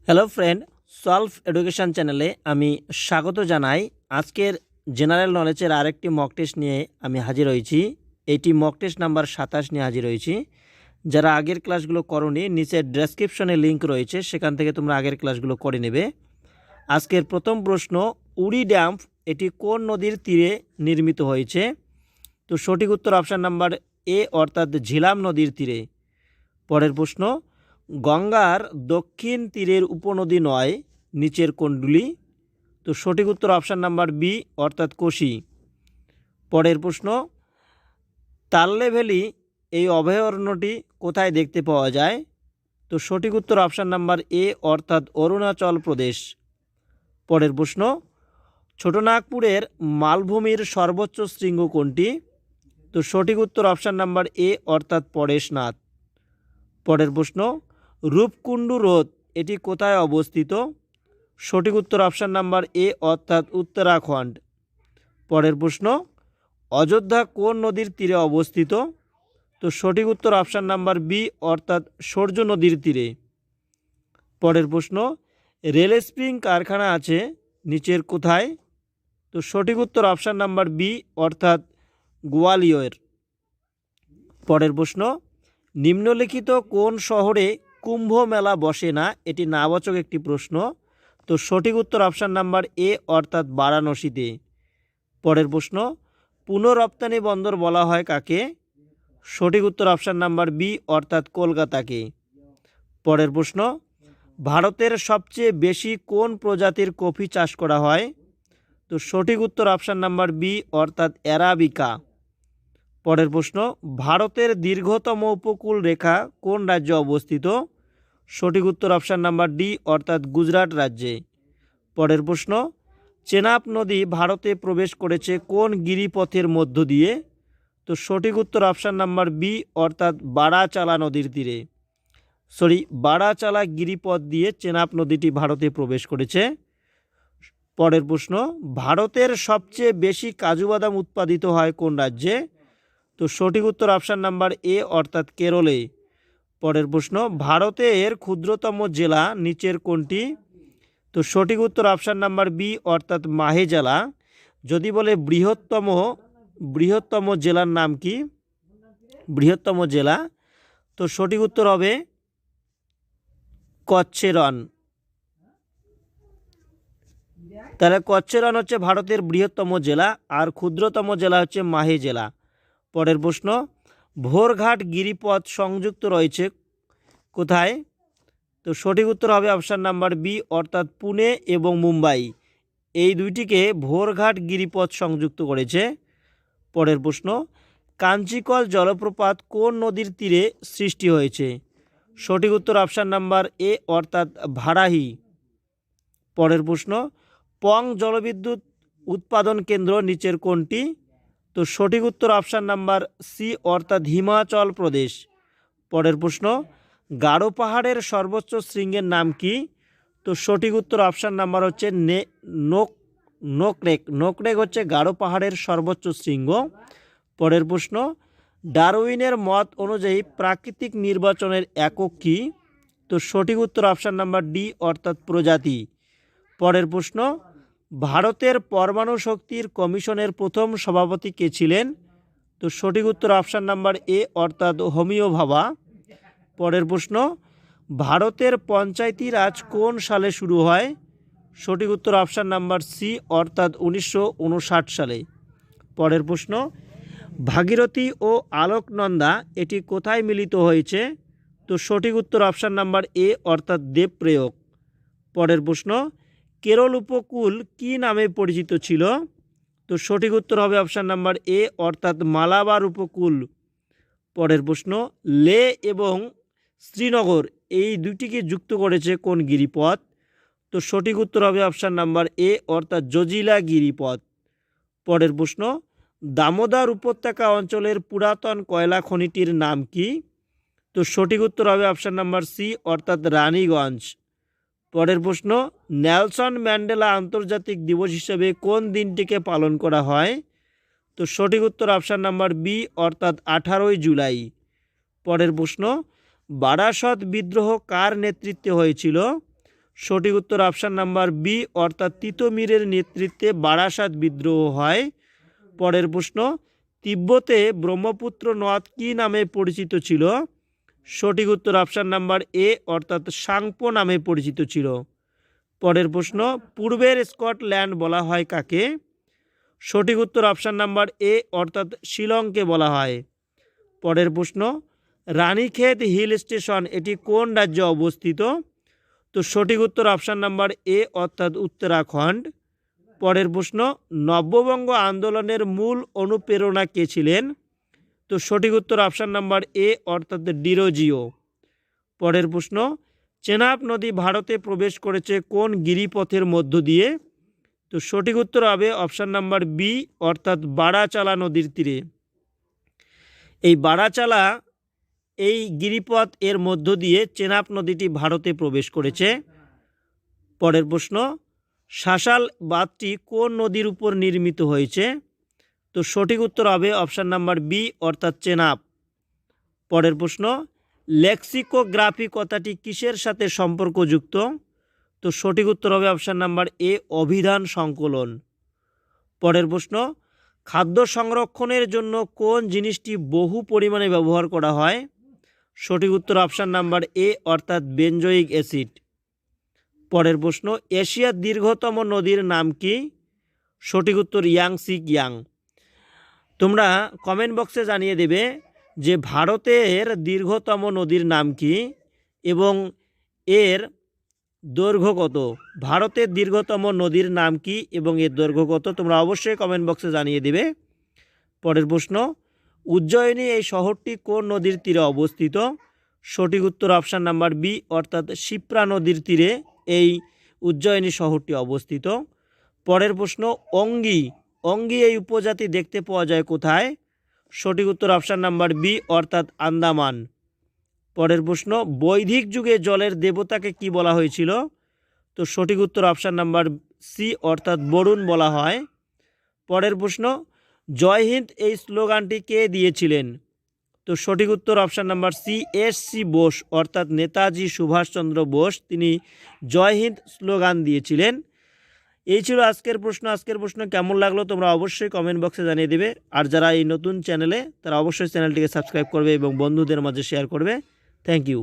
Hello friend, solve education চ্যানেলে আমি স্বাগত জানাই। আজকের জেনারেল নলেজের আরেকটি মক টেস্ট নিয়ে আমি হাজির হয়েছি। এটি মক টেস্ট নাম্বার 27 নিয়ে হাজির হয়েছি। যারা আগের ক্লাসগুলো করোনি, নিচে ডেসক্রিপশনে লিঙ্ক রয়েছে, সেখান থেকে তোমরা আগের ক্লাসগুলো করে নেবে। আজকের প্রথম প্রশ্ন, উড়ি ড্যাম এটি কোন নদীর তীরে নির্মিত হয়েছে? তো সঠিক উত্তর অপশান নাম্বার এ, অর্থাৎ ঝিলাম নদীর তীরে। পরের প্রশ্ন, গঙ্গার দক্ষিণ তীরের উপনদী নয়, নিচের কোনগুলি? তো সঠিক উত্তর অপশান নাম্বার বি, অর্থাৎ কোশি। পরের প্রশ্ন, তাল্লে ভ্যালি এই অভয়ারণ্যটি কোথায় দেখতে পাওয়া যায়? তো সঠিক উত্তর অপশান নাম্বার এ, অর্থাৎ অরুণাচল প্রদেশ। পরের প্রশ্ন, ছোটনাগপুরের মালভূমির সর্বোচ্চ শৃঙ্গ কোনটি? তো সঠিক উত্তর অপশান নাম্বার এ, অর্থাৎ পরেশনাথ। পরের প্রশ্ন, রূপকুণ্ডু হ্রদ এটি কোথায় অবস্থিত? সঠিক উত্তর অপশান নাম্বার এ, অর্থাৎ উত্তরাখণ্ড। পরের প্রশ্ন, অযোধ্যা কোন নদীর তীরে অবস্থিত? তো সঠিক উত্তর অপশান নাম্বার বি, অর্থাৎ সরজু নদীর তীরে। পরের প্রশ্ন, রেল স্প্রিং কারখানা আছে নিচের কোথায়? তো সঠিক উত্তর অপশান নাম্বার বি, অর্থাৎ গোয়ালিয়র। পরের প্রশ্ন, নিম্নলিখিত কোন শহরে কুম্ভ মেলা বসে না? এটি নাবাচক একটি প্রশ্ন। তো সঠিক উত্তর অপশান নাম্বার এ, অর্থাৎ বারাণসীতে। পরের প্রশ্ন, পুনঃরপ্তানি বন্দর বলা হয় কাকে? সঠিক উত্তর অপশান নাম্বার বি, অর্থাৎ কলকাতাকে। পরের প্রশ্ন, ভারতের সবচেয়ে বেশি কোন প্রজাতির কফি চাষ করা হয়? তো সঠিক উত্তর অপশান নাম্বার বি, অর্থাৎ অ্যারাবিকা। পরের প্রশ্ন, ভারতের দীর্ঘতম উপকূল রেখা কোন রাজ্যে অবস্থিত? সঠিক উত্তর অপশান নাম্বার ডি, অর্থাৎ গুজরাট রাজ্যে। পরের প্রশ্ন, চেনাব নদী ভারতে প্রবেশ করেছে কোন গিরিপথের মধ্য দিয়ে? তো সঠিক উত্তর অপশান নাম্বার বি, অর্থাৎ বাড়াচালা নদীর তীরে। বাড়াচালা গিরিপথ দিয়ে চেনাব নদীটি ভারতে প্রবেশ করেছে। পরের প্রশ্ন, ভারতের সবচেয়ে বেশি কাজু বাদাম উৎপাদিত হয় কোন রাজ্যে? তো সঠিক উত্তর অপশান নাম্বার এ, অর্থাৎ কেরলে। পরের প্রশ্ন, ভারতের ক্ষুদ্রতম জেলা নিচের কোনটি? তো সঠিক উত্তর অপশান নাম্বার বি, অর্থাৎ মাহে জেলা। যদি বলে বৃহত্তম জেলার নাম কি? বৃহত্তম জেলা, তো সঠিক উত্তর হবে কচ্ছেরন। তাহলে কচ্ছেরন হচ্ছে ভারতের বৃহত্তম জেলা, আর ক্ষুদ্রতম জেলা হচ্ছে মাহে জেলা। পরের প্রশ্ন, ভোরঘাট গিরিপথ সংযুক্ত রয়েছে কোথায়? তো সঠিক উত্তর হবে অপশান নাম্বার বি, অর্থাৎ পুনে এবং মুম্বাই, এই দুইটিকে ভোরঘাট গিরিপথ সংযুক্ত করেছে। পরের প্রশ্ন, কাঞ্চিকল জলপ্রপাত কোন নদীর তীরে সৃষ্টি হয়েছে? সঠিক উত্তর অপশান নাম্বার এ, অর্থাৎ ভারাহি। পরের প্রশ্ন, পং জলবিদ্যুৎ উৎপাদন কেন্দ্র নিচের কোনটি? তো সঠিক উত্তর অপশান নাম্বার সি, অর্থাৎ হিমাচল প্রদেশ। পরের প্রশ্ন, গারো পাহাড়ের সর্বোচ্চ শৃঙ্গের নাম কি? তো সঠিক উত্তর অপশান নাম্বার হচ্ছে নোকরেক হচ্ছে গারো পাহাড়ের সর্বোচ্চ শৃঙ্গ। পরের প্রশ্ন, ডারউইনের মত অনুযায়ী প্রাকৃতিক নির্বাচনের একক কি? তো সঠিক উত্তর অপশান নাম্বার ডি, অর্থাৎ প্রজাতি। পরের প্রশ্ন, ভারতের পরমাণু শক্তির কমিশনের প্রথম সভাপতি কে ছিলেন? তো সঠিক উত্তর অপশান নাম্বার এ, অর্থাৎ হোমিও ভাবা। পরের প্রশ্ন, ভারতের পঞ্চায়েতি রাজ কোন সালে শুরু হয়? সঠিক উত্তর অপশান নাম্বার সি, অর্থাৎ 1959 সালে। পরের প্রশ্ন, ভাগীরথী ও আলোকনন্দা এটি কোথায় মিলিত হয়েছে? তো সঠিক উত্তর অপশান নাম্বার এ, অর্থাৎ দেবপ্রয়োগ। পরের প্রশ্ন, কেরল উপকূল কি নামে পরিচিত ছিল? তো সঠিক উত্তর হবে অপশান নাম্বার এ, অর্থাৎ মালাবার উপকূল। পরের প্রশ্ন, লে এবং শ্রীনগর এই দুইটিকে যুক্ত করেছে কোন গিরিপথ? তো সঠিক উত্তর হবে অপশান নাম্বার এ, অর্থাৎ জজিলা গিরিপথ। পরের প্রশ্ন, দামোদর উপত্যকা অঞ্চলের পুরাতন কয়লা খনিটির নাম কি? তো সঠিক উত্তর হবে অপশান নাম্বার সি, অর্থাৎ রানীগঞ্জ। পরের প্রশ্ন, নেলসন ম্যান্ডেলা আন্তর্জাতিক দিবস হিসেবে কোন দিনটিকে পালন করা হয়? তো সঠিক উত্তর অপশান নাম্বার বি, অর্থাৎ 18ই জুলাই। পরের প্রশ্ন, বারাসত বিদ্রোহ কার নেতৃত্বে হয়েছিল? সঠিক উত্তর অপশান নাম্বার বি অর্থাৎ তিতুমিরের নেতৃত্বে বারাসাত বিদ্রোহ হয়। পরের প্রশ্ন, তিব্বতে ব্রহ্মপুত্র নদ কী নামে পরিচিত ছিল? সঠিক উত্তর অপশান নাম্বার এ অর্থাৎ সাংপো নামে পরিচিত ছিল। পরের প্রশ্ন, পূর্বের স্কটল্যান্ড বলা হয় কাকে? সঠিক উত্তর অপশান নাম্বার এ অর্থাৎ শিলংকে বলা হয়। পরের প্রশ্ন, রানীক্ষেত হিল স্টেশন এটি কোন রাজ্যে অবস্থিত? তো সঠিক উত্তর অপশান নাম্বার এ অর্থাৎ উত্তরাখণ্ড। পরের প্রশ্ন, নব্যবঙ্গ আন্দোলনের মূল অনুপ্রেরণা কে ছিলেন? তো সঠিক উত্তর অপশান নাম্বার এ অর্থাৎ ডিরোজিও। পরের প্রশ্ন, চেনাব নদী ভারতে প্রবেশ করেছে কোন গিরিপথের মধ্য দিয়ে? তো সঠিক উত্তর হবে অপশান নাম্বার বি অর্থাৎ বারাচালা নদীর তীরে। এই বারাচালা এই গিরিপথ এর মধ্য দিয়ে চেনাব নদীটি ভারতে প্রবেশ করেছে। পরের প্রশ্ন, শাসাল বাঁধটি কোন নদীর উপর নির্মিত হয়েছে? তো সঠিক উত্তর হবে অপশান নাম্বার বি অর্থাৎ চেনাব। পরের প্রশ্ন, লেক্সিকোগ্রাফি কথাটি কিসের সাথে সম্পর্কযুক্ত? তো সঠিক উত্তর হবে অপশান নাম্বার এ অভিধান সংকলন। পরের প্রশ্ন, খাদ্য সংরক্ষণের জন্য কোন জিনিসটি বহু পরিমাণে ব্যবহার করা হয়? সঠিক উত্তর অপশান নাম্বার এ অর্থাৎ বেনজোইক অ্যাসিড। পরের প্রশ্ন, এশিয়ার দীর্ঘতম নদীর নাম কি? সঠিক উত্তর ইয়াংসি কিয়াং। তোমরা কমেন্ট বক্সে জানিয়ে দেবে যে ভারতের দীর্ঘতম নদীর নাম কি এবং এর দৈর্ঘ্য কত। ভারতের দীর্ঘতম নদীর নাম কি এবং এর দৈর্ঘ্য কত, তোমরা অবশ্যই কমেন্ট বক্সে জানিয়ে দেবে। পরের প্রশ্ন, উজ্জয়িনী এই শহরটি কোন নদীর তীরে অবস্থিত? সঠিক উত্তর অপশান নাম্বার বি অর্থাৎ শিপ্রা নদীর তীরে এই উজ্জয়িনী শহরটি অবস্থিত। পরের প্রশ্ন, অঙ্গি এই উপজাতি দেখতে পাওয়া যায় কোথায়? সঠিক উত্তর অপশান নাম্বার বি অর্থাৎ আন্দামান। পরের প্রশ্ন, বৈদিক যুগে জলের দেবতাকে কি বলা হয়েছিল? তো সঠিক উত্তর অপশান নাম্বার সি অর্থাৎ বরুণ বলা হয়। পরের প্রশ্ন, জয় হিন্দ এই স্লোগানটি কে দিয়েছিলেন? তো সঠিক উত্তর option number C S C. Bose অর্থাৎ নেতাজি সুভাষচন্দ্র বোস, তিনি জয় হিন্দ স্লোগান দিয়েছিলেন। এই ছিল আজকের প্রশ্ন। আজকের প্রশ্ন কেমন লাগলো তোমরা অবশ্যই কমেন্ট বক্সে জানিয়ে দেবে। আর যারা এই নতুন চ্যানেলে তারা অবশ্যই চ্যানেলটিকে সাবস্ক্রাইব করবে এবং বন্ধুদের মাঝে শেয়ার করবে। Thank you.